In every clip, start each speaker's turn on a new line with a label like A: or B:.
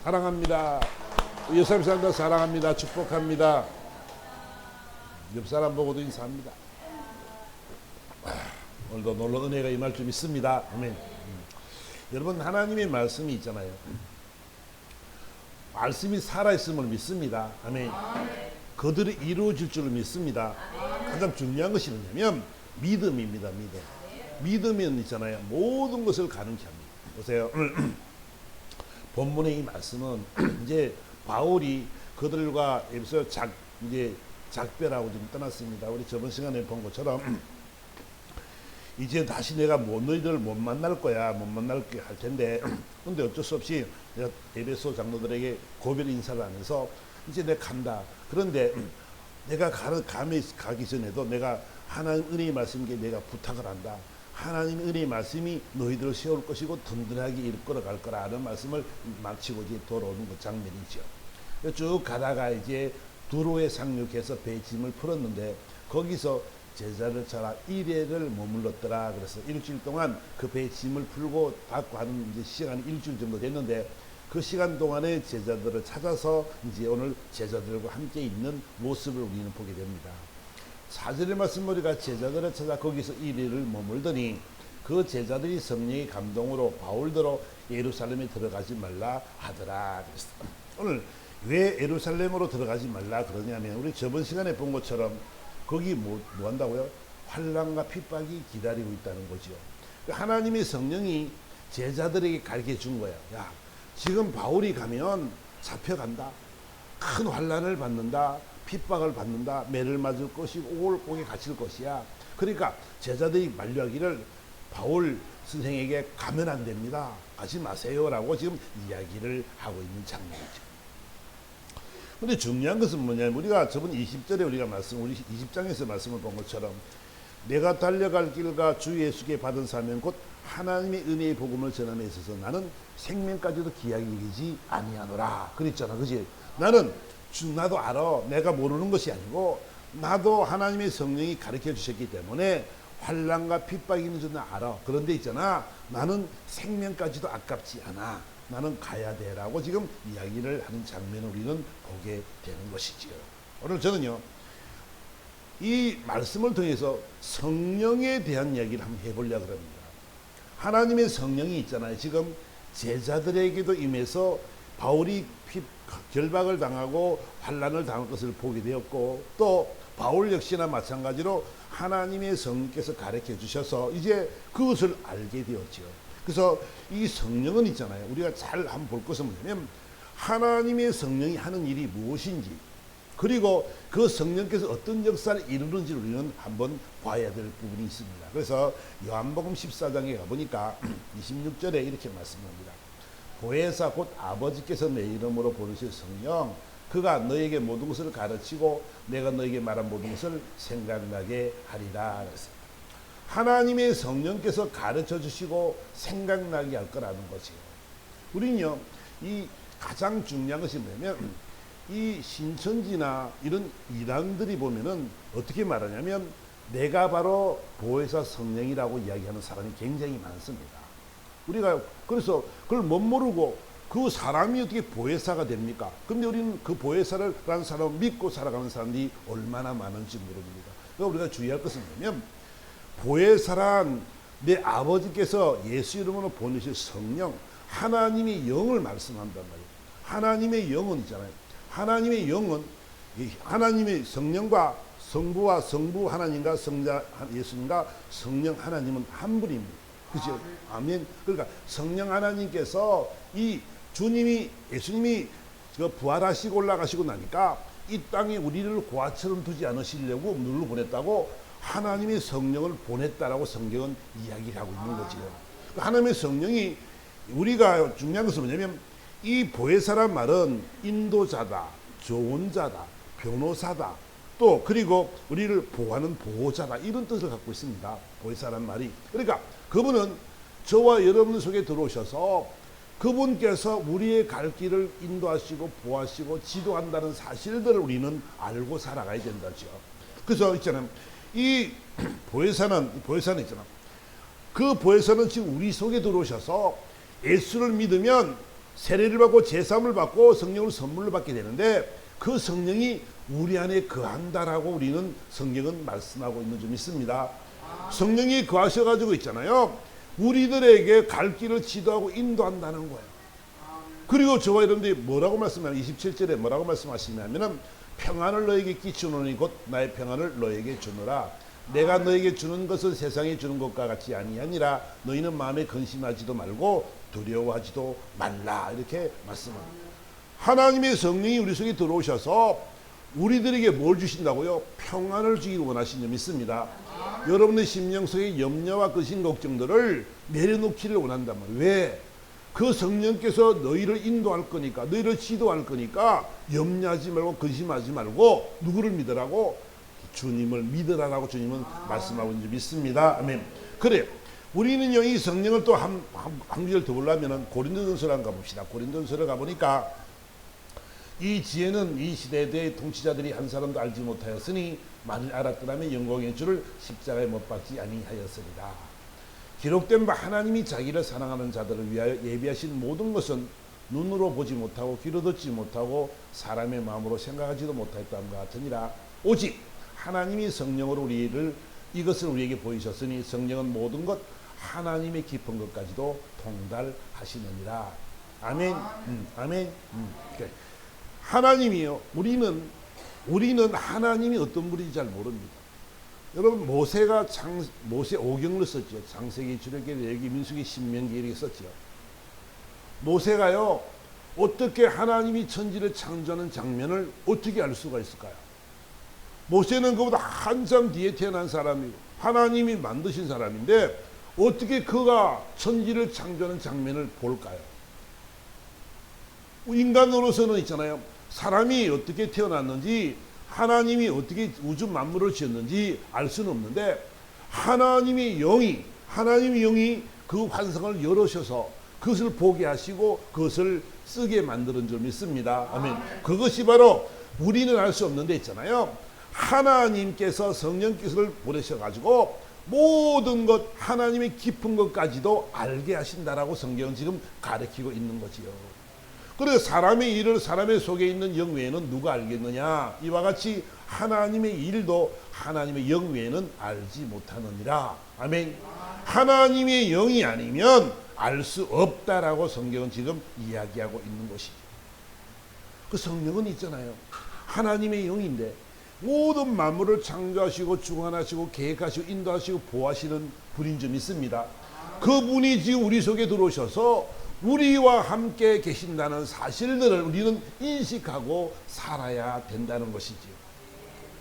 A: 사랑합니다. 예수님 사람들 사랑합니다. 축복합니다. 옆 사람 보고도 인사합니다. 오늘도 놀러 은혜가 임할 줄 믿습니다. 아멘. 여러분, 하나님의 말씀이 있잖아요. 말씀이 살아있음을 믿습니다. 아멘. 그들이 이루어질 줄 믿습니다. 가장 중요한 것이 뭐냐면 믿음입니다. 믿음은 있잖아요. 모든 것을 가능케 합니다. 보세요. 본문의 이 말씀은 이제 바울이 그들과 에베소 이제 작별하고 좀 떠났습니다. 우리 저번 시간에 본 것처럼 이제 다시 내가 너희들 못 만날 거야, 못 만날게 할 텐데, 근데 어쩔 수 없이 내가 에베소 장로들에게 고별 인사를 하면서 이제 내가 간다. 그런데 내가 가기 전에도 내가 하나님 은혜의 말씀께 내가 부탁을 한다. 하나님 은혜의 말씀이 너희들을 세울 것이고 든든하게 이끌어 갈 거라는 말씀을 마치고 이제 돌아오는 그 장면이죠. 쭉 가다가 이제 두로에 상륙해서 배 짐을 풀었는데 거기서 제자를 찾아 일회를 머물렀더라. 그래서 일주일 동안 그 배 짐을 풀고 닫고 하는 이제 시간이 일주일 정도 됐는데 그 시간 동안에 제자들을 찾아서 이제 오늘 제자들과 함께 있는 모습을 우리는 보게 됩니다. 4절의 말씀 우리가 제자들을 찾아 거기서 일일을 머물더니 그 제자들이 성령의 감동으로 바울더러 예루살렘에 들어가지 말라 하더라. 그랬습니다. 오늘 왜 예루살렘으로 들어가지 말라 그러냐면 우리 저번 시간에 본 것처럼 거기 뭐 한다고요? 환난과 핍박이 기다리고 있다는 거죠. 하나님의 성령이 제자들에게 가르쳐 준 거야. 야, 지금 바울이 가면 잡혀간다. 큰 환난을 받는다. 핍박을 받는다. 매를 맞을 것이고 옥에 갇힐 것이야. 그러니까 제자들이 만류하기를 바울 선생에게 가면 안 됩니다. 가지 마세요라고 지금 이야기를 하고 있는 장면이죠. 근데 중요한 것은 뭐냐면 우리가 저번 20절에 우리 20장에서 말씀을 본 것처럼 내가 달려갈 길과 주 예수께 받은 사명 곧 하나님의 은혜의 복음을 전함에 있어서 나는 생명까지도 귀하게 여기지 아니하노라. 그랬잖아. 그지? 나도 알아. 내가 모르는 것이 아니고 나도 하나님의 성령이 가르쳐 주셨기 때문에 환난과 핍박이 있는 줄 알아. 그런데 있잖아. 나는 생명까지도 아깝지 않아. 나는 가야 돼라고 지금 이야기를 하는 장면을 우리는 보게 되는 것이지요. 오늘 저는요. 이 말씀을 통해서 성령에 대한 이야기를 한번 해보려고 합니다. 하나님의 성령이 있잖아요. 지금 제자들에게도 임해서 바울이 결박을 당하고 환난을 당할 것을 보게 되었고 또 바울 역시나 마찬가지로 하나님의 성령께서 가르쳐 주셔서 이제 그것을 알게 되었죠. 그래서 이 성령은 있잖아요. 우리가 잘 한번 볼 것은 뭐냐면 하나님의 성령이 하는 일이 무엇인지 그리고 그 성령께서 어떤 역사를 이루는지 우리는 한번 봐야 될 부분이 있습니다. 그래서 요한복음 14장에 가보니까 26절에 이렇게 말씀합니다. 보혜사 곧 아버지께서 내 이름으로 보내실 성령 그가 너에게 모든 것을 가르치고 내가 너에게 말한 모든 것을 생각나게 하리라. 그랬습니다. 하나님의 성령께서 가르쳐 주시고 생각나게 할 거라는 거지요. 우리는요, 이 가장 중요한 것이 뭐냐면 이 신천지나 이런 이단들이 보면은 어떻게 말하냐면 내가 바로 보혜사 성령이라고 이야기하는 사람이 굉장히 많습니다. 우리가 그래서 그걸 못 모르고 그 사람이 어떻게 보혜사가 됩니까? 근데 우리는 그 보혜사라는 사람을 믿고 살아가는 사람들이 얼마나 많은지 모릅니다. 그러니까 우리가 주의할 것은 뭐냐면 보혜사란 내 아버지께서 예수 이름으로 보내실 성령 하나님의 영을 말씀한단 말이에요. 하나님의 영은 있잖아요. 하나님의 영은 하나님의 성령과 성부와 성부 하나님과 성자 예수님과 성령 하나님은 한 분입니다. 그죠? 아멘. 그러니까 성령 하나님께서 이 예수님이 부활하시고 올라가시고 나니까 이 땅에 우리를 고아처럼 두지 않으시려고 눈을 보냈다고 하나님의 성령을 보냈다라고 성경은 이야기를 하고 있는 거지요. 하나님의 성령이 우리가 중요한 것은 뭐냐면 이 보혜사란 말은 인도자다, 조언자다, 변호사다, 또 그리고 우리를 보호하는 보호자다 이런 뜻을 갖고 있습니다. 보혜사란 말이. 그러니까 그분은 저와 여러분 속에 들어오셔서 그분께서 우리의 갈 길을 인도하시고 보호하시고 지도한다는 사실들을 우리는 알고 살아가야 된다죠. 그래서 있잖아요. 이 보혜사는 있잖아. 그 보혜사는 지금 우리 속에 들어오셔서 예수를 믿으면 세례를 받고 제사함을 받고 성령을 선물로 받게 되는데 그 성령이 우리 안에 거한다라고 우리는 성경은 말씀하고 있는 점 있습니다. 성령이 거하셔가지고 있잖아요. 우리들에게 갈 길을 지도하고 인도한다는 거예요. 그리고 저와 여러분들이 뭐라고 말씀하냐면 27절에 뭐라고 말씀하시냐면은 평안을 너에게 끼치노니 곧 나의 평안을 너에게 주노라. 내가 너에게 주는 것은 세상이 주는 것과 같이 아니하니라. 너희는 마음에 근심하지도 말고 두려워하지도 말라. 이렇게 말씀합니다. 하나님의 성령이 우리 속에 들어오셔서 우리들에게 뭘 주신다고요? 평안을 주기 원하시는 점이 있습니다. 여러분의 심령 속에 염려와 근심 걱정들을 내려놓기를 원한단 말이에요. 왜? 그 성령께서 너희를 인도할 거니까, 너희를 지도할 거니까 염려하지 말고 근심하지 말고 누구를 믿으라고? 주님을 믿으라라고 주님은 말씀하고 있는 줄 믿습니다. 아멘. 그래요. 우리는요, 이 성령을 또 한 구절 더 보려면 고린도전서를 한번 가봅시다. 고린도전서를 가보니까 이 지혜는 이 시대의 통치자들이 한 사람도 알지 못하였으니 만일 알았더라면 영광의 주를 십자가에 못 박지 아니하였으리라. 기록된 바 하나님이 자기를 사랑하는 자들을 위하여 예비하신 모든 것은 눈으로 보지 못하고 귀로 듣지 못하고 사람의 마음으로 생각하지도 못하였다는 것 같으니라. 오직 하나님이 성령으로 이것을 우리에게 보이셨으니 성령은 모든 것 하나님의 깊은 것까지도 통달하시느니라. 아멘. 아멘. 그래. 하나님이요. 우리는 하나님이 어떤 분인지 잘 모릅니다. 여러분 모세 오경을 썼죠. 창세기, 출애굽기, 레위기, 민수기, 신명기 이렇게 썼죠. 모세가요, 어떻게 하나님이 천지를 창조하는 장면을 어떻게 알 수가 있을까요? 모세는 그보다 한참 뒤에 태어난 사람이고 하나님이 만드신 사람인데 어떻게 그가 천지를 창조하는 장면을 볼까요? 인간으로서는 있잖아요. 사람이 어떻게 태어났는지, 하나님이 어떻게 우주 만물을 지었는지 알 수는 없는데 하나님의 영이 그 환상을 열으셔서 그것을 보게 하시고 그것을 쓰게 만드는 줄 믿습니다. 아멘. 그것이 바로 우리는 알 수 없는 데 있잖아요. 하나님께서 성령께서를 보내셔가지고 모든 것, 하나님의 깊은 것까지도 알게 하신다라고 성경은 지금 가르치고 있는 거지요. 그래서 사람의 일을 사람의 속에 있는 영 외에는 누가 알겠느냐? 이와 같이 하나님의 일도 하나님의 영 외에는 알지 못하느니라. 아멘. 하나님의 영이 아니면 알 수 없다라고 성경은 지금 이야기하고 있는 것이죠. 그 성령은 있잖아요. 하나님의 영인데 모든 만물을 창조하시고 주관하시고 계획하시고 인도하시고 보호하시는 분인 점 있습니다. 그분이 지금 우리 속에 들어오셔서 우리와 함께 계신다는 사실들을 우리는 인식하고 살아야 된다는 것이지요.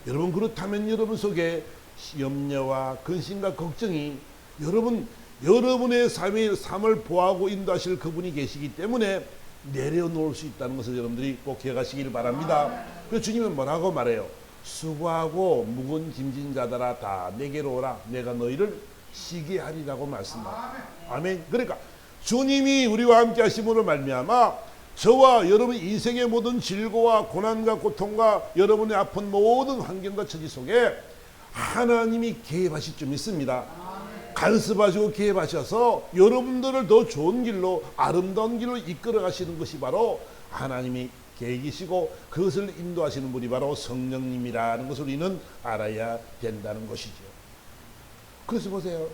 A: 여러분, 그렇다면 여러분 속에 염려와 근심과 걱정이 여러분의 삶을 보호하고 인도하실 그분이 계시기 때문에 내려놓을 수 있다는 것을 여러분들이 꼭 기억하시길 바랍니다. 그래서 주님은 뭐라고 말해요? 수고하고 무거운 짐진 자들아 다 내게로 오라. 내가 너희를 쉬게 하리라고 말씀합니다. 아멘. 그러니까 주님이 우리와 함께 하심으로 말미암아 저와 여러분 인생의 모든 질고와 고난과 고통과 여러분의 아픈 모든 환경과 처지 속에 하나님이 개입하실 줄 믿습니다. 간섭하시고 개입하셔서 여러분들을 더 좋은 길로, 아름다운 길로 이끌어 가시는 것이 바로 하나님이 계획이시고 그것을 인도하시는 분이 바로 성령님이라는 것을 우리는 알아야 된다는 것이죠. 그래서 보세요.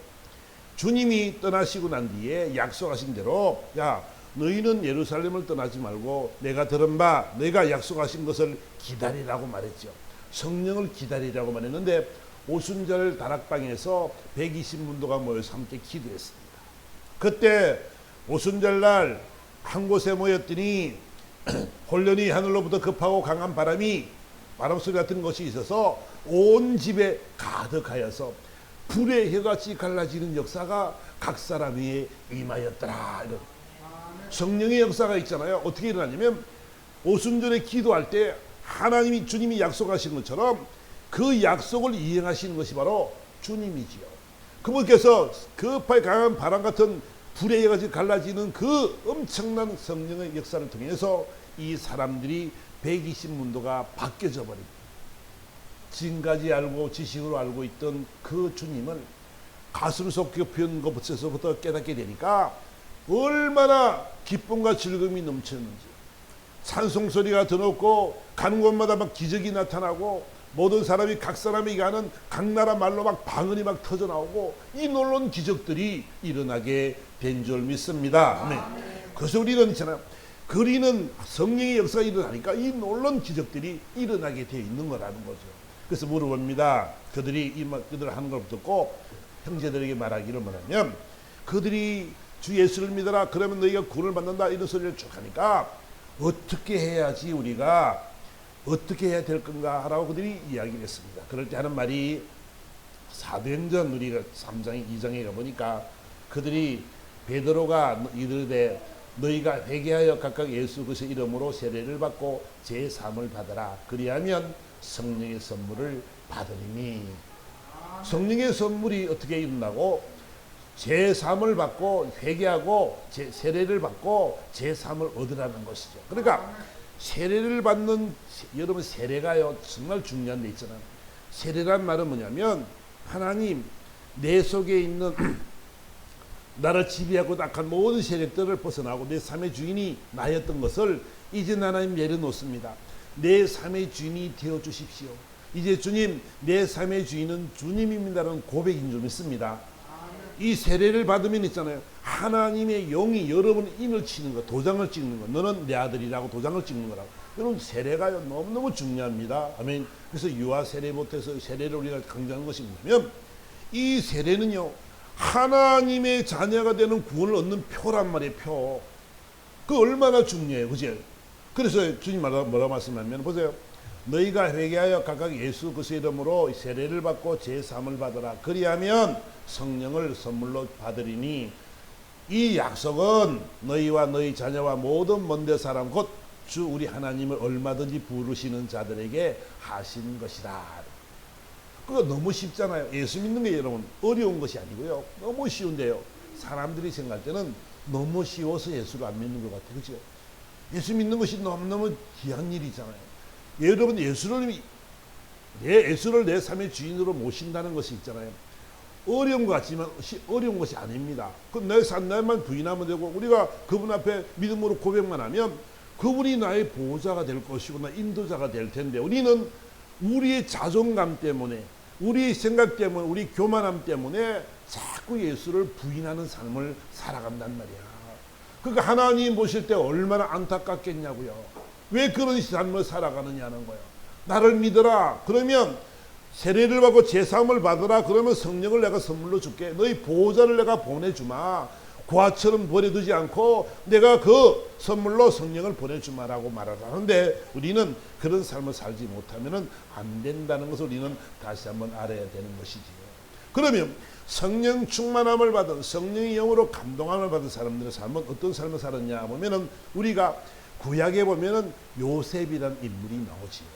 A: 주님이 떠나시고 난 뒤에 약속하신 대로, 야, 너희는 예루살렘을 떠나지 말고 내가 들은 바 내가 약속하신 것을 기다리라고 말했죠. 성령을 기다리라고 말했는데 오순절 다락방에서 120문도가 모여서 함께 기도했습니다. 그때 오순절날 한 곳에 모였더니 홀련히 하늘로부터 급하고 강한 바람소리 같은 것이 있어서 온 집에 가득하여서 불의 혀같이 갈라지는 역사가 각 사람 위에 임하였더라. 이런 성령의 역사가 있잖아요. 어떻게 일어나냐면 오순절에 기도할 때 하나님이 주님이 약속하신 것처럼 그 약속을 이행하시는 것이 바로 주님이지요. 그분께서 급하게 강한 바람 같은 불의 혀같이 갈라지는 그 엄청난 성령의 역사를 통해서 이 사람들이 120문도가 바뀌어져 버립니다. 지금까지 알고 지식으로 알고 있던 그 주님을 가슴 속 깊은 곳에서부터 깨닫게 되니까 얼마나 기쁨과 즐거움이 넘쳤는지. 찬송 소리가 드높고 가는 곳마다 막 기적이 나타나고 모든 사람이 각 사람이 가는 각 나라 말로 막 방언이 막 터져 나오고 이 놀라운 기적들이 일어나게 된 줄 믿습니다. 아멘. 그래서 우리는 있잖아요. 그리는 성령의 역사가 일어나니까 이 놀라운 기적들이 일어나게 되어 있는 거라는 거죠. 그래서 물어봅니다. 그들이 그들 하는 걸 듣고 형제들에게 말하기를 뭐냐면 그들이 주 예수를 믿어라 그러면 너희가 구원을 받는다 이런 소리를 쭉 하니까 어떻게 해야지 우리가 어떻게 해야 될 건가 하라고 그들이 이야기를 했습니다. 그럴 때 하는 말이 사도행전 우리가 3장 2장에 가보니까 그들이 베드로가 이르되 너희가 회개하여 각각 예수 그리스도의 이름으로 세례를 받고 제3을 받아라. 그리하면 성령의 선물을 받으리니. 성령의 선물이 어떻게 일어나고 제3을 받고 회개하고 세례를 받고 제3을 얻으라는 것이죠. 그러니까 세례를 받는 여러분 세례가요 정말 중요한 데 있잖아요. 세례란 말은 뭐냐면 하나님 내 속에 있는 나를 지배하고 낙한 모든 세력들을 벗어나고 내 삶의 주인이 나였던 것을 이제 하나님 내려놓습니다. 내 삶의 주인이 되어 주십시오. 이제 주님 내 삶의 주인은 주님입니다라는 고백인 줄 믿습니다. 이 세례를 받으면 있잖아요. 하나님의 영이 여러분 인을 치는 거, 도장을 찍는 거. 너는 내 아들이라고 도장을 찍는 거라고. 여러분 세례가요 너무너무 중요합니다. 아멘. 그래서 유아 세례부터 해서 세례를 우리가 강조하는 것이 뭐냐면 이 세례는요 하나님의 자녀가 되는 구원을 얻는 표란 말이에요. 표. 그 얼마나 중요해요. 그죠? 그래서 주님 뭐라고 말씀하면 보세요. 너희가 회개하여 각각 예수 그리스도의 이름으로 세례를 받고 제3을 받으라. 그리하면 성령을 선물로 받으리니 이 약속은 너희와 너희 자녀와 모든 먼데 사람 곧 주 우리 하나님을 얼마든지 부르시는 자들에게 하신 것이다. 그거 너무 쉽잖아요. 예수 믿는 게 여러분 어려운 것이 아니고요. 너무 쉬운데요. 사람들이 생각할 때는 너무 쉬워서 예수를 안 믿는 것 같아요. 그렇죠? 예수 믿는 것이 너무너무 귀한 일이잖아요. 여러분 예수를 내 삶의 주인으로 모신다는 것이 있잖아요. 어려운 것 같지만 어려운 것이 아닙니다. 내 삶만 부인하면 되고 우리가 그분 앞에 믿음으로 고백만 하면 그분이 나의 보호자가 될 것이고 나 인도자가 될 텐데 우리는 우리의 자존감 때문에 우리 생각 때문에 우리 교만함 때문에 자꾸 예수를 부인하는 삶을 살아간단 말이야. 그러니까 하나님 보실 때 얼마나 안타깝겠냐고요. 왜 그런 삶을 살아가느냐는 거예요. 나를 믿어라. 그러면 세례를 받고 제3을 받으라. 그러면 성령을 내가 선물로 줄게. 너희 보호자를 내가 보내주마. 고아처럼 버려두지 않고 내가 그 선물로 성령을 보내주마라고 말하는데 우리는 그런 삶을 살지 못하면 안 된다는 것을 우리는 다시 한번 알아야 되는 것이지요. 그러면 성령 충만함을 받은 성령의 영으로 감동함을 받은 사람들의 삶은 어떤 삶을 살았냐 보면은 우리가 구약에 보면은 요셉이라는 인물이 나오지요.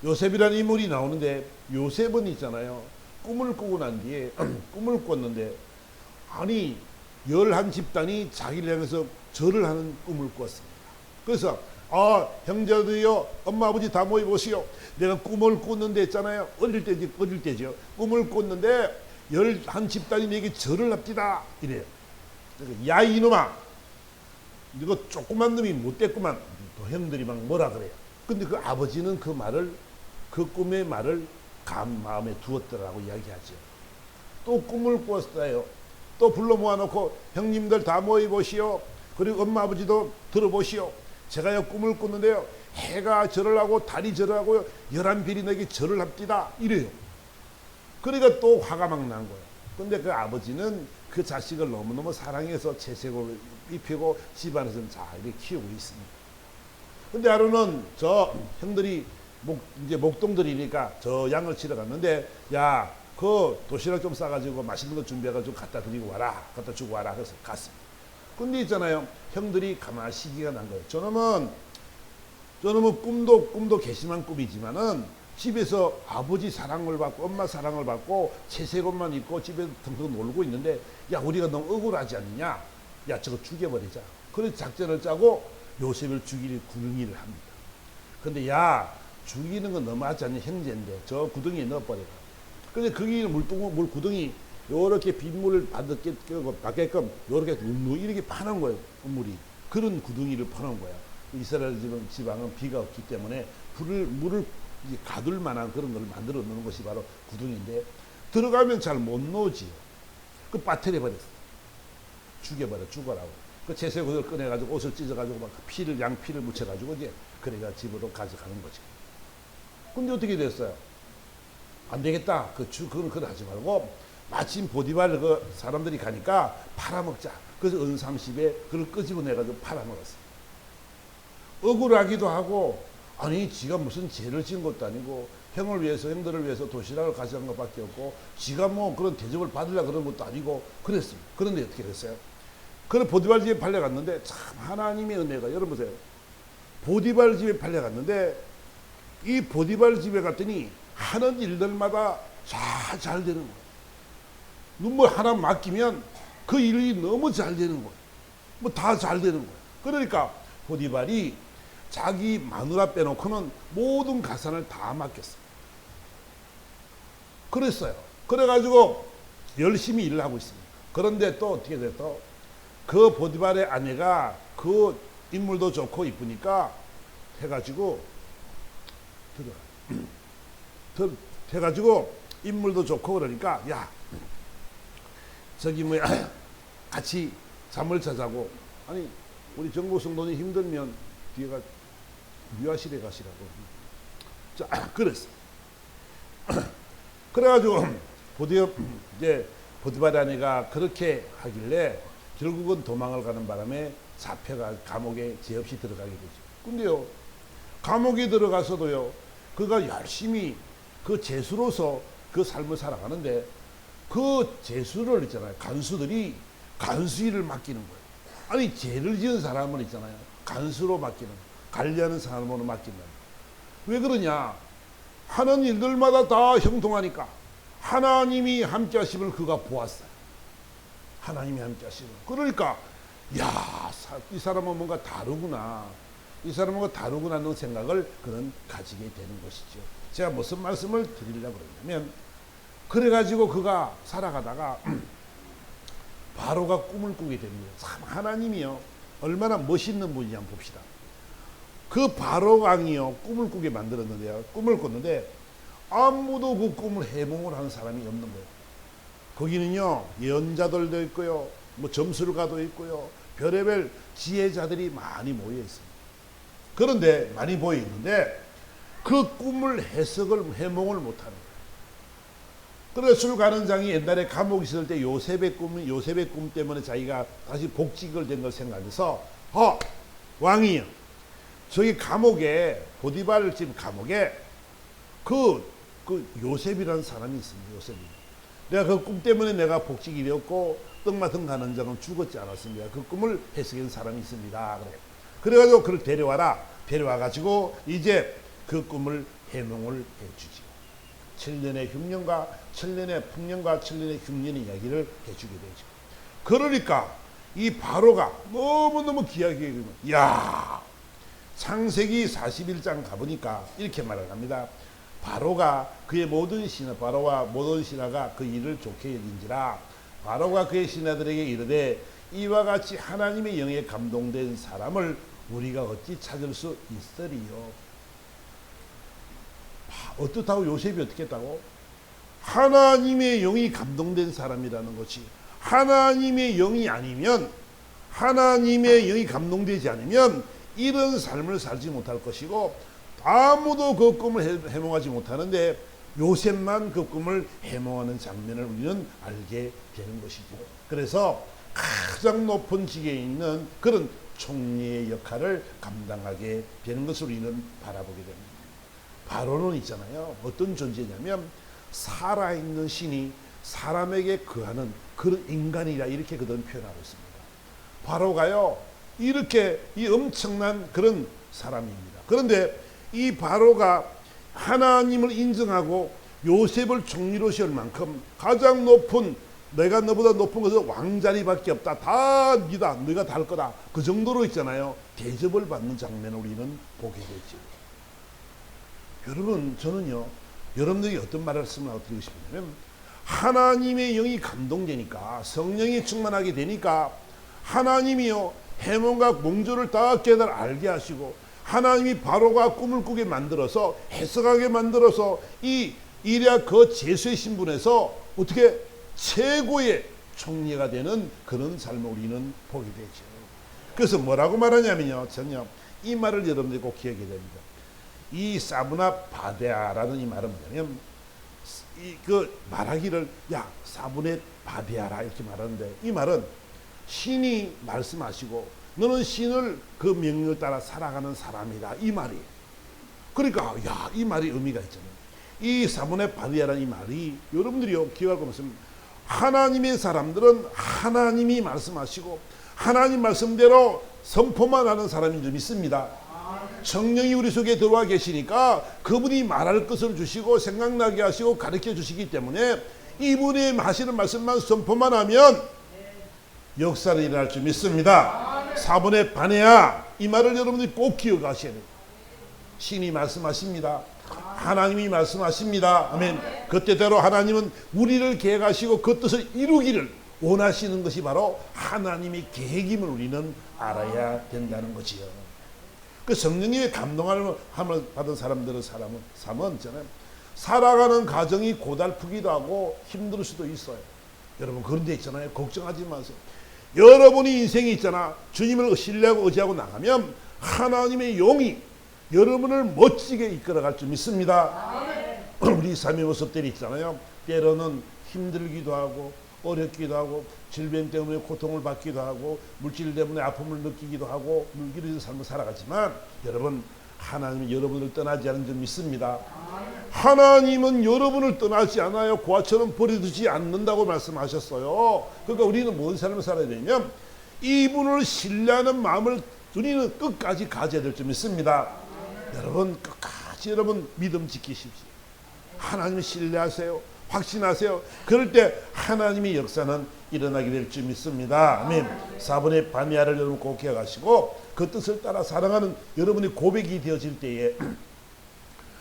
A: 요셉이라는 인물이 나오는데 요셉은 있잖아요. 꿈을 꾸고 난 뒤에 꿈을 꿨는데 아니 11집단이 자기를 향해서 절을 하는 꿈을 꿨습니다. 그래서 형제들이여 엄마 아버지 다 모여보시오. 내가 꿈을 꿨는데 했잖아요. 어릴 때죠. 꿈을 꿨는데 11집단이 내게 절을 합디다 이래요. 그러니까 야 이놈아 이거 조그만 놈이 못됐구만. 또 형들이 막 뭐라 그래요. 근데 그 아버지는 그 꿈의 말을 마음에 두었더라고 이야기하죠. 또 꿈을 꿨어요. 또 불러 모아놓고 형님들 다 모여보시오. 그리고 엄마 아버지도 들어보시오. 제가요 꿈을 꿨는데요. 해가 절을 하고 달이 절을 하고요. 11별이 내게 절을 합디다 이래요. 그러니까 또 화가 막 난 거예요. 근데 그 아버지는 그 자식을 너무너무 사랑해서 채색을 입히고 집안에서는 잘 이렇게 키우고 있습니다. 근데 하루는 저 형들이 이제 목동들이니까 저 양을 치러 갔는데 야 그 도시락 좀 싸가지고 맛있는 거 준비해가지고 갖다 드리고 와라. 갖다 주고 와라. 그래서 갔습니다. 근데 있잖아요. 형들이 가만히 시기가 난 거예요. 저놈은 꿈도 괘씸한 꿈이지만은 집에서 아버지 사랑을 받고 엄마 사랑을 받고 채색옷만 입고 집에서 텅텅 놀고 있는데 야 우리가 너무 억울하지 않느냐. 야 저거 죽여버리자. 그래서 작전을 짜고 요셉을 죽일 구덩이를 합니다. 근데 야 죽이는 건 너무하지 않냐. 형제인데 저 구덩이에 넣어버려라. 근데 거기 물 구덩이 요렇게 빗물을 받게끔 요렇게 눅눅 이렇게 파는 거예요. 물이. 그런 구덩이를 파는 거야. 이스라엘 지방은 비가 없기 때문에 물을 가둘 만한 그런 걸 만들어 놓는 것이 바로 구덩이인데, 들어가면 잘 못 놓지요. 그 빠뜨려 버렸어. 죽어라고. 그 채색옷을 꺼내가지고 옷을 찢어가지고 막 양피를 묻혀가지고 이제 그래가 집으로 가져가는 거지. 근데 어떻게 됐어요? 안 되겠다. 그건 하지 말고 마침 보디발 그 사람들이 가니까 팔아먹자. 그래서 은삼십에 그걸 끄집어내가지고 팔아먹었어. 억울하기도 하고, 아니 지가 무슨 죄를 지은 것도 아니고 형들을 위해서 도시락을 가져간 것밖에 없고 지가 뭐 그런 대접을 받으려고 그런 것도 아니고 그랬습니다. 그런데 어떻게 됐어요? 그래 보디발 집에 팔려갔는데 참 하나님의 은혜가, 여러분 보세요. 보디발 집에 팔려갔는데 이 보디발 집에 갔더니 하는 일들마다 잘 되는 거예요. 눈물 하나 맡기면 그 일이 너무 잘 되는 거예요. 뭐 다 잘 되는 거예요. 그러니까 보디발이 자기 마누라 빼놓고는 모든 가산을 다 맡겼어요. 그랬어요. 그래가지고 열심히 일을 하고 있습니다. 그런데 또 어떻게 됐어? 그 보디발의 아내가 그 인물도 좋고 이쁘니까 해가지고 해가지고 인물도 좋고 그러니까, 야 저기 뭐야 같이 잠을 자자고. 아니 우리 정보 성도님 힘들면 뒤에가 유아실에 가시라고. 자, 그랬어. 그래가지고 보디발 아내가 그렇게 하길래 결국은 도망을 가는 바람에 잡혀가 감옥에 죄 없이 들어가게 되죠. 근데요, 감옥에 들어가서도요, 그가 열심히 그 죄수로서 그 삶을 살아가는데, 그 죄수를 있잖아요, 간수들이 간수 일을 맡기는 거예요. 아니 죄를 지은 사람은 있잖아요, 간수로 맡기는, 관리하는 사람으로 맡긴다. 왜 그러냐? 하는 일들마다 다 형통하니까 하나님이 함께 하심을 그가 보았어요. 하나님이 함께 하심을. 그러니까 야, 이 사람은 뭔가 다르구나. 이 사람은 뭔가 다르구나 하는 생각을 그는 가지게 되는 것이죠. 제가 무슨 말씀을 드리려고 그러냐면, 그래가지고 그가 살아가다가 바로가 꿈을 꾸게 됩니다. 참 하나님이요, 얼마나 멋있는 분인지 한번 봅시다. 그 바로 왕이요, 꿈을 꾸게 만들었는데요. 꿈을 꿨는데 아무도 그 꿈을 해몽을 하는 사람이 없는 거예요. 거기는요, 예언자들도 있고요, 뭐 점술가도 있고요, 별의별 지혜자들이 많이 모여 있습니다. 그런데 많이 모여 있는데 그 꿈을 해석을, 해몽을 못하는 거예요. 그래서 술가는장이 옛날에 감옥에 있을 때 요셉의 꿈 때문에 자기가 다시 복직을 된 걸 생각해서, 왕이요, 저기 감옥에, 보디발 집 감옥에 그 요셉이라는 사람이 있습니다. 요셉이. 내가 그 꿈 때문에 내가 복직이 되었고 떡 맡은 가는 자는 죽었지 않았습니다. 그 꿈을 해석한 사람이 있습니다. 그래가지고 그를 데려와라. 데려와가지고 이제 그 꿈을 해몽을 해주지. 7년의 흉년과 7년의 풍년과 7년의 흉년의 이야기를 해주게 되죠. 그러니까 이 바로가 너무너무 귀하게, 야, 창세기 41장 가보니까 이렇게 말을 합니다. 바로가 그의 모든 신하, 바로와 모든 신하가 그 일을 좋게 여긴지라. 바로가 그의 신하들에게 이르되, 이와 같이 하나님의 영에 감동된 사람을 우리가 어찌 찾을 수 있으리요. 어떻다고? 요셉이 어떻게 했다고? 하나님의 영이 감동된 사람이라는 것이, 하나님의 영이 아니면, 하나님의 영이 감동되지 않으면 이런 삶을 살지 못할 것이고, 아무도 그 꿈을 해몽하지 못하는데 요셉만 그 꿈을 해몽하는 장면을 우리는 알게 되는 것이죠. 그래서 가장 높은 직에 있는 그런 총리의 역할을 감당하게 되는 것을 우리는 바라보게 됩니다. 바로는 있잖아요, 어떤 존재냐면 살아있는 신이 사람에게 거하는 그런 인간이라, 이렇게 그들은 표현하고 있습니다. 바로가요, 이렇게 이 엄청난 그런 사람입니다. 그런데 이 바로가 하나님을 인정하고 요셉을 총리로 세울 만큼 가장 높은, 내가 너보다 높은 것은 왕자리밖에 없다, 다 네가 다 할 거다, 그 정도로 있잖아요, 대접을 받는 장면을 우리는 보게 되죠. 여러분, 저는요, 여러분들에게 어떤 말씀을 드리고 싶냐면, 하나님의 영이 감동되니까, 성령이 충만하게 되니까 하나님이요 해몽과 몽조를 다 깨달아 알게 하시고, 하나님이 바로가 꿈을 꾸게 만들어서 해석하게 만들어서 이 이랴 그 제수의 신분에서 어떻게 최고의 총리가 되는 그런 삶을 우리는 보게 되죠. 그래서 뭐라고 말하냐면요, 전요 이 말을 여러분들이 꼭 기억해야 됩니다. 이 사브나 바데아라는 이 말은 뭐냐면, 그 말하기를 야 사브네 바데아라 이렇게 말하는데, 이 말은 신이 말씀하시고 너는 신을 그 명령을 따라 살아가는 사람이다, 이 말이에요. 그러니까 야, 이 말이 의미가 있잖아요. 이 사브네 바데아라는 이 말이 여러분들이요 기억할 거 없으면, 하나님의 사람들은 하나님이 말씀하시고 하나님 말씀대로 선포만 하는 사람인 줄 믿습니다. 성령이 우리 속에 들어와 계시니까 그분이 말할 것을 주시고 생각나게 하시고 가르쳐 주시기 때문에 이분이 하시는 말씀만 선포만 하면 역사를 일어날 줄 믿습니다. 사분의 반해야, 이 말을 여러분들이 꼭 기억하셔야 돼요. 신이 말씀하십니다. 하나님이 말씀하십니다. 아멘. 그때대로 하나님은 우리를 계획하시고 그 뜻을 이루기를 원하시는 것이 바로 하나님의 계획임을 우리는 알아야 된다는 거지요. 그 성령님의 감동함을 받은 사람들의 삶은 있잖아요, 살아가는 과정이 고달프기도 하고 힘들 수도 있어요. 여러분 그런 데 있잖아요. 걱정하지 마세요. 여러분이 인생이 있잖아, 주님을 신뢰하고 의지하고 나가면 하나님의 영이 여러분을 멋지게 이끌어갈 줄 믿습니다. 우리 삶의 모습들이 있잖아요. 때로는 힘들기도 하고 어렵기도 하고 질병 때문에 고통을 받기도 하고 물질 때문에 아픔을 느끼기도 하고 이런 삶을 살아가지만, 여러분 하나님은 여러분을 떠나지 않은 줄 믿습니다. 하나님은 여러분을 떠나지 않아요. 고아처럼 버려두지 않는다고 말씀하셨어요. 그러니까 우리는 뭔 삶을 살아야 되냐면, 이분을 신뢰하는 마음을 우리는 끝까지 가져야 될 줄 믿습니다. 여러분 끝까지 여러분 믿음 지키십시오. 하나님을 신뢰하세요. 확신하세요. 그럴 때 하나님의 역사는 일어나게 될 줄 믿습니다. 아멘. 사분의 바미아를 여러분 꼭 기억하시고 그 뜻을 따라 살아가는 여러분의 고백이 되어질 때에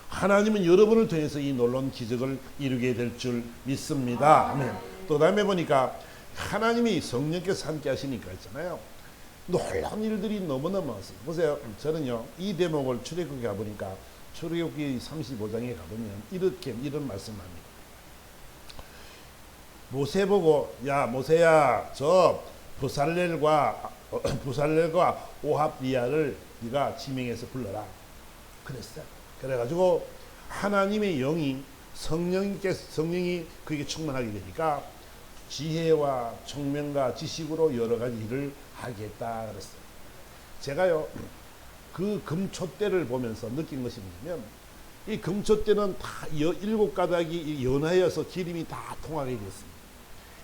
A: 하나님은 여러분을 통해서 이 놀라운 기적을 이루게 될 줄 믿습니다. 아멘. 또 다음에 보니까 하나님이 성령께서 함께 하시니까 있잖아요, 놀라운 일들이 너무너무 많았어요. 보세요. 저는요 이 대목을 출애굽기 가보니까 출애굽기 35장에 가보면 이런 말씀을 합니다. 모세 보고, 야 모세야, 저 부살렐과 오합리아를 네가 지명해서 불러라 그랬어요. 그래가지고 하나님의 영이 성령이 그에게 충만하게 되니까 지혜와 총명과 지식으로 여러 가지 일을 하겠다 그랬어요. 제가요 그 금촛대를 보면서 느낀 것이 뭐냐면, 이 금촛대는 다 7가닥이 연하여서 기름이 다 통하게 됐습니다.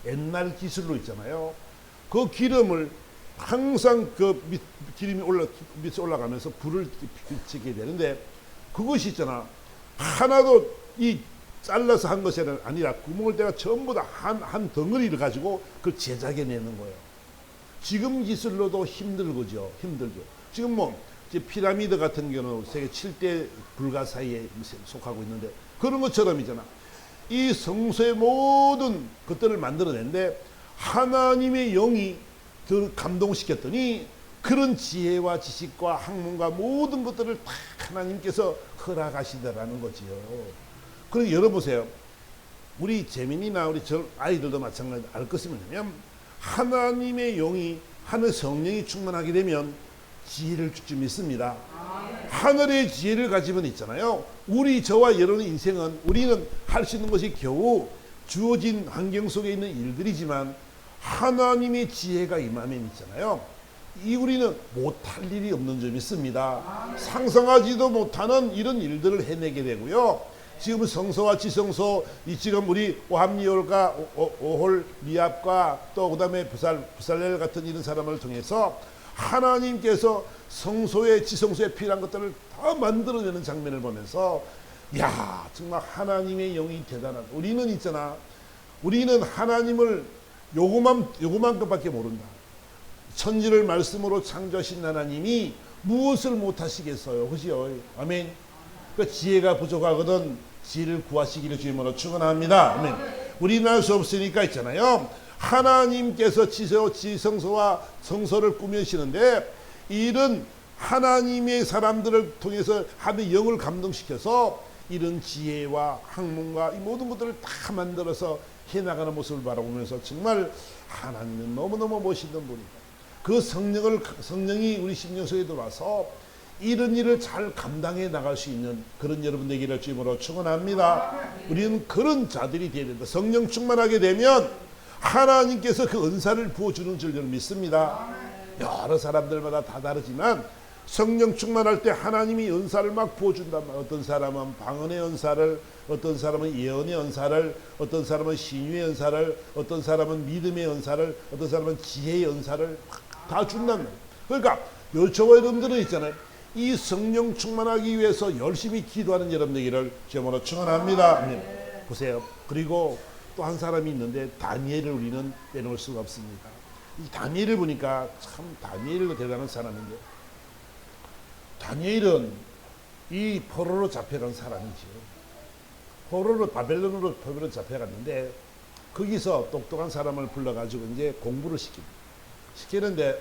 A: 옛날 기술로 있잖아요. 그 기름을 항상 기름이 밑에 올라가면서 불을 비치게 되는데, 그것이 있잖아, 하나도 이 잘라서 한 것이 아니라 구멍을 내가 전부 다 한 덩어리를 가지고 그걸 제작해 내는 거예요. 지금 기술로도 힘들죠. 지금 피라미드 같은 경우는 세계 7대 불가 사이에 속하고 있는데, 그런 것처럼 있잖아, 이 성소의 모든 것들을 만들어낸데 하나님의 영이 감동시켰더니 그런 지혜와 지식과 학문과 모든 것들을 다 하나님께서 허락하시더라는 거지요. 그러니 여러분 보세요. 우리 재민이나 우리 아이들도 마찬가지로 알 것이 뭐냐면, 하나님의 영이 하늘 성령이 충만하게 되면 지혜를 줄 줄 믿습니다. 하늘의 지혜를 가지면 있잖아요, 저와 여러분의 인생은 우리는 할 수 있는 것이 겨우 주어진 환경 속에 있는 일들이지만, 하나님의 지혜가 임하면 있잖아요, 우리는 못할 일이 없는 줄 믿습니다. 상상하지도 못하는 이런 일들을 해내게 되고요. 지금 성소와 지성소, 지금 우리 오합리올과 오홀 리압과 또 그다음에 부살렐 같은 이런 사람을 통해서 하나님께서 성소에 지성소에 필요한 것들을 다 만들어내는 장면을 보면서, 야 정말 하나님의 영이 대단하다. 우리는 하나님을 요구만 것밖에 모른다. 천지를 말씀으로 창조하신 하나님이 무엇을 못하시겠어요, 그죠? 아멘. 그 지혜가 부족하거든 지혜를 구하시기를 주님으로 축원합니다. 아멘. 우리는 알 수 없으니까 있잖아요. 하나님께서 지성소와 성소를 꾸미시는데 이런 하나님의 사람들을 통해서 하나님의 영을 감동시켜서 이런 지혜와 학문과 이 모든 것들을 다 만들어서 해나가는 모습을 바라보면서 정말 하나님은 너무너무 멋있는 분이다. 그 성령이 우리 심령 속에 들어와서 이런 일을 잘 감당해 나갈 수 있는 그런 여러분 되기를 주님으로 축원합니다. 우리는 그런 자들이 되어야 된다. 성령 충만하게 되면 하나님께서 그 은사를 부어주는 줄 저는 믿습니다. 여러 사람들마다 다 다르지만 성령 충만할 때 하나님이 은사를 막 부어준단 말이에요. 어떤 사람은 방언의 은사를, 어떤 사람은 예언의 은사를, 어떤 사람은 신유의 은사를, 어떤 사람은 믿음의 은사를, 어떤 사람은 지혜의 은사를 다 준단 말이에요. 그러니까 저와 여러분들은 있잖아요. 이 성령 충만하기 위해서 열심히 기도하는 여러분 되기를 주님으로 축원합니다. 보세요. 그리고 또 한 사람이 있는데 다니엘을 우리는 빼놓을 수가 없습니다. 이 다니엘을 보니까 참 다니엘도 대단한 사람인데 다니엘은 이 포로로 잡혀간 사람이죠. 바벨론으로 잡혀갔는데 거기서 똑똑한 사람을 불러가지고 이제 공부를 시키는데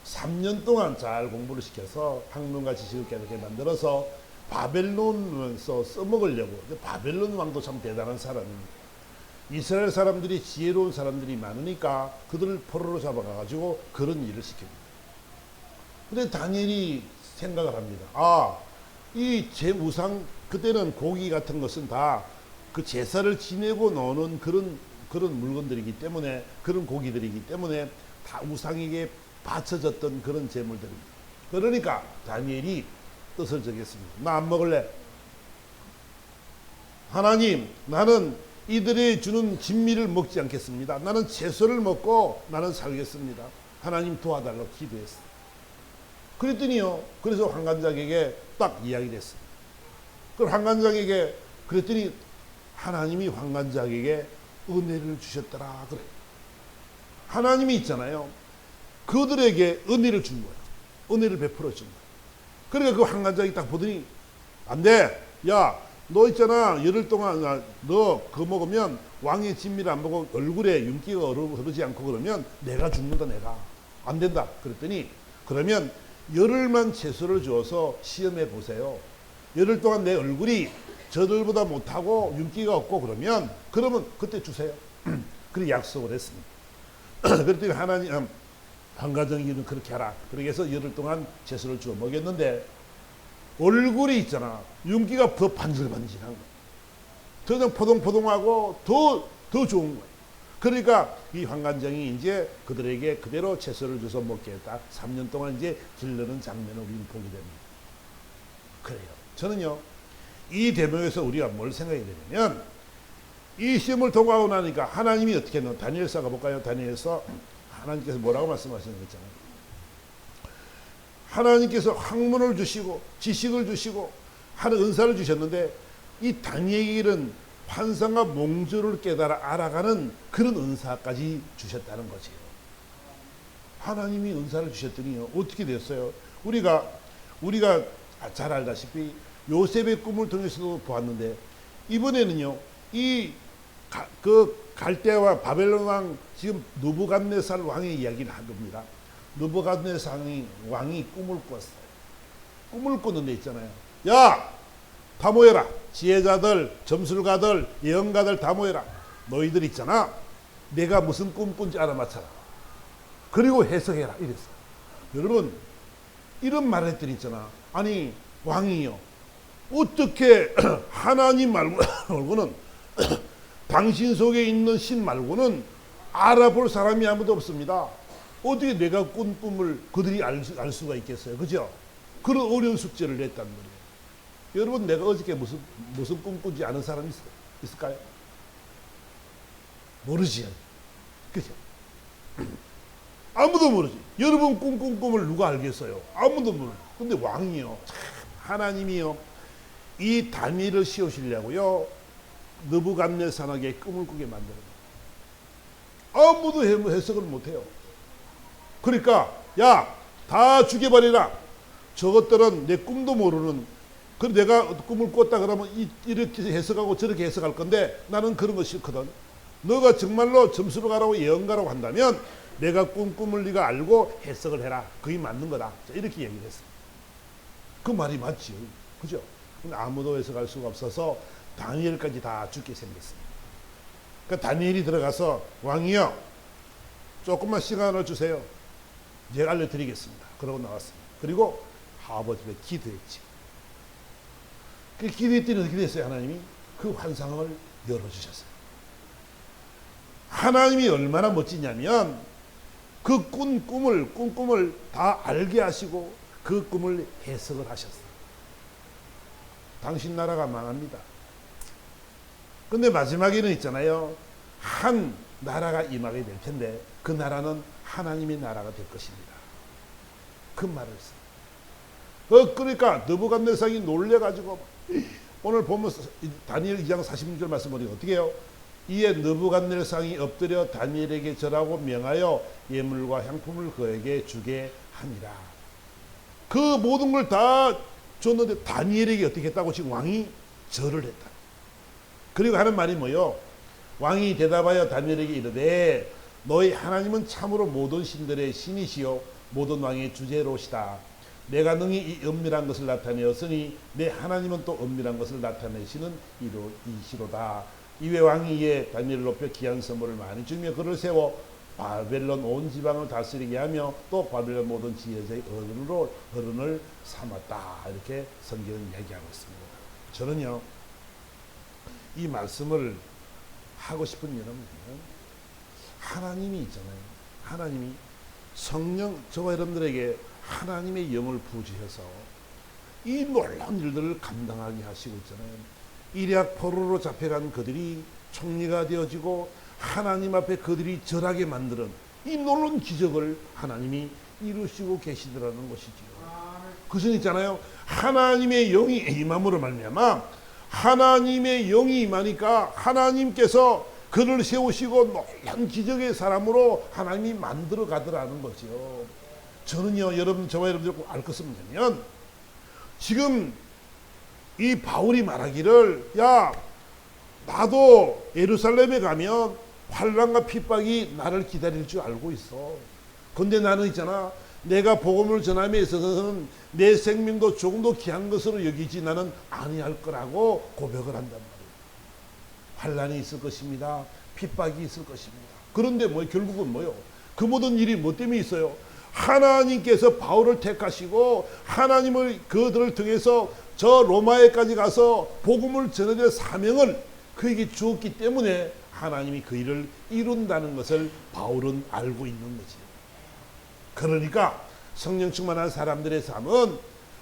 A: 3년 동안 잘 공부를 시켜서 학문과 지식을 깨닫게 만들어서 바벨론에서 써먹으려고. 바벨론 왕도 참 대단한 사람입니다. 이스라엘 사람들이 지혜로운 사람들이 많으니까 그들을 포로로 잡아가지고 그런 일을 시킵니다. 근데 다니엘이 생각을 합니다. 이 제 우상, 그때는 고기 같은 것은 다 그 제사를 지내고 노는 그런 물건들이기 때문에, 그런 고기들이기 때문에 다 우상에게 바쳐졌던 그런 제물들입니다. 그러니까 다니엘이 뜻을 정했습니다. 나 안 먹을래. 하나님, 나는 이들이 주는 진미를 먹지 않겠습니다. 나는 채소를 먹고 나는 살겠습니다. 하나님 도와달라고 기도했어요. 그랬더니요, 그래서 환관장에게 딱 이야기를 했어요. 그럼 환관장에게 그랬더니 하나님이 환관장에게 은혜를 주셨더라 그래요. 하나님이 있잖아요. 그들에게 은혜를 준 거예요. 은혜를 베풀어 준 거예요. 그러니까 그 환관장이 딱 보더니 안 돼. 야, 너 있잖아. 열흘 동안 너 그거 먹으면 왕의 진미를 안 먹고 얼굴에 윤기가 흐르지 않고 그러면 내가 죽는다. 내가. 안 된다. 그랬더니 그러면 열흘만 채소를 주어서 시험해 보세요. 열흘 동안 내 얼굴이 저들보다 못하고 윤기가 없고 그러면 그때 주세요. 그렇게 약속을 했습니다. 그랬더니 하나님 환관장이는 그렇게 하라. 그렇게 해서 열흘 동안 채소를 주어 먹였는데 얼굴이 있잖아. 윤기가 더 반질반질한 거야. 더 포동포동하고 더 좋은 거야. 그러니까 이 환관장이 이제 그들에게 그대로 채소를 줘서 먹게 했다. 3년 동안 이제 길르는 장면을 우리는 보게 됩니다. 그래요. 저는요, 이 대목에서 우리가 뭘 생각해야 되냐면, 이 시험을 통과하고 나니까 하나님이 어떻게 했나? 다니엘서 가볼까요? 다니엘서 하나님께서 뭐라고 말씀하시는 거 있잖아요. 하나님께서 학문을 주시고 지식을 주시고 하는 은사를 주셨는데 이 다니엘은 환상과 몽조를 깨달아 알아가는 그런 은사까지 주셨다는 거지요. 하나님이 은사를 주셨더니 어떻게 됐어요? 우리가 잘 알다시피 요셉의 꿈을 통해서도 보았는데 이번에는요, 그 갈대아와 바벨론 왕 지금 느부갓네살 왕의 이야기를 한 겁니다. 느부갓네살 왕이 꿈을 꿨어요. 꿈을 꿨는데 있잖아요. 야, 다 모여라. 지혜자들, 점술가들, 예언가들 다 모여라. 너희들 있잖아. 내가 무슨 꿈 꾼지 알아맞혀라. 그리고 해석해라. 이랬어요. 여러분, 이런 말을 했더니 있잖아. 아니, 왕이요. 어떻게 하나님 말고는 당신 속에 있는 신 말고는 알아볼 사람이 아무도 없습니다. 어떻게 내가 꾼 꿈을 그들이 알 수가 있겠어요? 그죠? 그런 어려운 숙제를 냈단 말이에요. 여러분, 내가 어저께 무슨 꿈 꾼지 아는 사람 있을까요? 모르지. 그죠? 아무도 모르지. 여러분 꿈 꿈을 누가 알겠어요? 아무도 모르지. 근데 왕이요. 하나님이요. 이 다니엘을 씌우시려고요. 느부갓네살에게 꿈을 꾸게 만들어요. 아무도 해석을 못해요. 그러니까 야, 다 죽여버리라. 저것들은 내 꿈도 모르는 그럼 내가 꿈을 꿨다 그러면 이렇게 해석하고 저렇게 해석할 건데 나는 그런 거 싫거든. 너가 정말로 점수를 가라고 예언가라고 한다면 내가 꿈을 네가 알고 해석을 해라. 그게 맞는 거다. 이렇게 얘기를 했어. 그 말이 맞지요. 그죠? 근데 아무도 해석할 수가 없어서 다니엘까지 다 죽게 생겼습니다. 그러니까 다니엘이 들어가서 왕이요, 조금만 시간을 주세요. 제가 알려드리겠습니다. 그러고 나왔습니다. 그리고 아버지께 기도했지. 그 기도했더니 어떻게 됐어요? 하나님이 그 환상을 열어주셨어요. 하나님이 얼마나 멋지냐면 그 꿈을 다 알게 하시고 그 꿈을 해석을 하셨어요. 당신 나라가 망합니다. 근데 마지막에는 있잖아요. 한 나라가 임하게 될 텐데 그 나라는 하나님의 나라가 될 것입니다. 그 말을 했어요. 그러니까 느부갓네살이 놀래가지고 오늘 보면 다니엘 2장 46절 말씀 보니까 어떻게 해요? 이에 느부갓네살이 엎드려 다니엘에게 절하고 명하여 예물과 향품을 그에게 주게 하니라. 그 모든 걸 다 줬는데 다니엘에게 어떻게 했다고? 지금 왕이 절을 했다. 그리고 하는 말이 뭐요? 왕이 대답하여 다니엘에게 이르되 너희 하나님은 참으로 모든 신들의 신이시요 모든 왕의 주제로시다. 내가 능히 이 은밀한 것을 나타내었으니 내 하나님은 또 은밀한 것을 나타내시는 이시로다. 이에 왕이 이에 다니엘을 높여 귀한 선물을 많이 주며 그를 세워 바벨론 온 지방을 다스리게 하며 또 바벨론 모든 지혜자의 어른을 삼았다. 이렇게 성경은 얘기하고 있습니다. 저는요 이 말씀을 하고 싶은 이유는 하나님이 있잖아요. 하나님이 성령 저와 여러분들에게 하나님의 영을 부주셔서 이 놀라운 일들을 감당하게 하시고 있잖아요. 이략 포로로 잡혀간 그들이 총리가 되어지고 하나님 앞에 그들이 절하게 만드는 이 놀라운 기적을 하나님이 이루시고 계시더라는 것이지요. 그것은 있잖아요. 하나님의 영이 임함으로 말미암아 하나님의 영이 임하니까 하나님께서 그를 세우시고 놀라운 기적의 사람으로 하나님이 만들어 가더라는 거죠. 저는요, 여러분, 저와 여러분들 꼭 알 것은 뭐냐면 지금 이 바울이 말하기를 야, 나도 예루살렘에 가면 환난과 핍박이 나를 기다릴 줄 알고 있어. 근데 나는 있잖아, 내가 복음을 전함에 있어서는 내 생명도 조금도 귀한 것으로 여기지 나는 아니할 거라고 고백을 한단 말이에요. 환난이 있을 것입니다. 핍박이 있을 것입니다. 그런데 결국은 뭐요? 그 모든 일이 뭐 때문에 있어요? 하나님께서 바울을 택하시고 하나님을 그들을 통해서 저 로마에까지 가서 복음을 전해야 될 사명을 그에게 주었기 때문에 하나님이 그 일을 이룬다는 것을 바울은 알고 있는 거지. 그러니까 성령 충만한 사람들의 삶은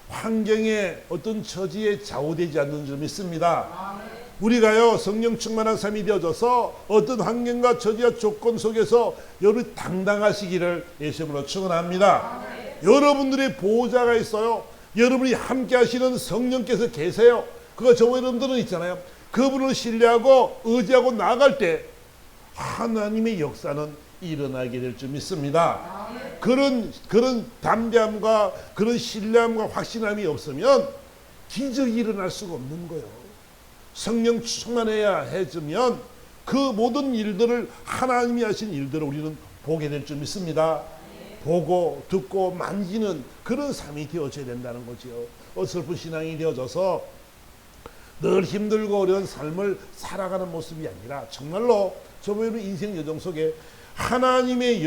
A: 환경에 어떤 처지에 좌우되지 않는 줄 믿습니다. 우리가요 성령 충만한 삶이 되어져서 어떤 환경과 처지와 조건 속에서 여러분이 당당하시기를 예수님으로 축원합니다. 여러분들의 보호자가 있어요. 여러분이 함께 하시는 성령께서 계세요. 그거 저와 여러분들은 있잖아요. 그분을 신뢰하고 의지하고 나아갈 때 하나님의 역사는 일어나게 될 줄 믿습니다. 그런 담대함과 그런 신뢰함과 확신함이 없으면 기적이 일어날 수가 없는 거예요. 성령 충만해야 해주면 그 모든 일들을 하나님이 하신 일들을 우리는 보게 될 줄 믿습니다. 보고 듣고 만지는 그런 삶이 되어져야 된다는 거죠. 어설픈 신앙이 되어져서 늘 힘들고 어려운 삶을 살아가는 모습이 아니라 정말로 저번에 인생 여정 속에 하나님의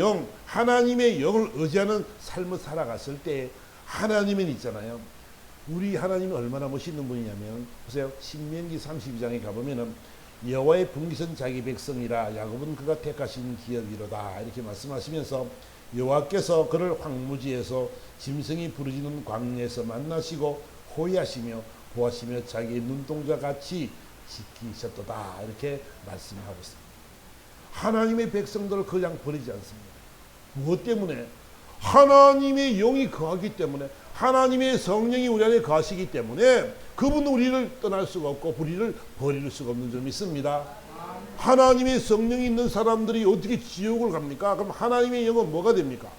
A: 영을 의지하는 삶을 살아갔을 때 하나님은 있잖아요. 우리 하나님이 얼마나 멋있는 분이냐면 보세요. 신명기 32장에 가보면은 여호와의 분깃은 자기 백성이라 야곱은 그가 택하신 기업이로다 이렇게 말씀하시면서 여호와께서 그를 황무지에서 짐승이 부르짖는 광야에서 만나시고 호위하시며 보하시며 자기의 눈동자 같이 지키셨도다 이렇게 말씀하고 있습니다. 하나님의 백성들을 그냥 버리지 않습니다. 무엇 때문에? 하나님의 영이 거하기 때문에, 하나님의 성령이 우리 안에 거하시기 때문에 그분은 우리를 떠날 수가 없고 우리를 버릴 수가 없는 줄 믿습니다. 하나님의 성령이 있는 사람들이 어떻게 지옥을 갑니까? 그럼 하나님의 영은 뭐가 됩니까?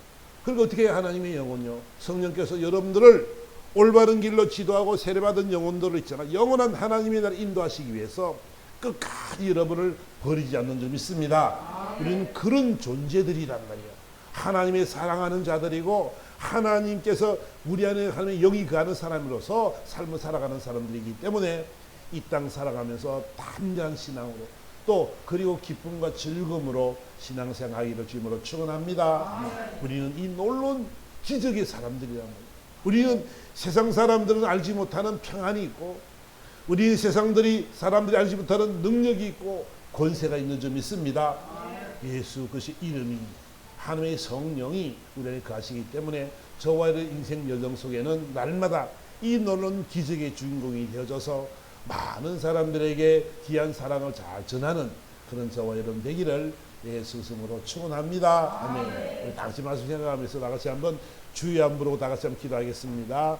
A: 그러니까 어떻게 해야 하나님의 영은요? 성령께서 여러분들을 올바른 길로 지도하고 세례받은 영혼들을 있잖아. 영원한 하나님의 나라를 인도하시기 위해서 끝까지 여러분을 버리지 않는 줄 믿습니다. 우리는 그런 존재들이란 말이에요. 하나님의 사랑하는 자들이고 하나님께서 우리 안에 하나님의 영이 거하는 사람으로서 삶을 살아가는 사람들이기 때문에 이 땅 살아가면서 담대한 신앙으로 또 그리고 기쁨과 즐거움으로 신앙생활하기를 주님으로 축원합니다. 우리는 이 놀라운 기적의 사람들이란 말이에요. 우리는 세상 사람들은 알지 못하는 평안이 있고 우리 사람들이 알지 못하는 능력이 있고 권세가 있는 줄 믿습니다. 예수 그것이 이름이 하나님의 성령이 우리 안에 거하시기 때문에 저와 여러분의 인생 여정 속에는 날마다 이 놀라운 기적의 주인공이 되어져서 많은 사람들에게 귀한 사랑을 잘 전하는 그런 저와 여러분 되기를 예수 이름으로 축원합니다. 아멘. 우리 다 같이 말씀 생각하면서 다 같이 한번 주여 한번 부르고 다 같이 한번 기도하겠습니다.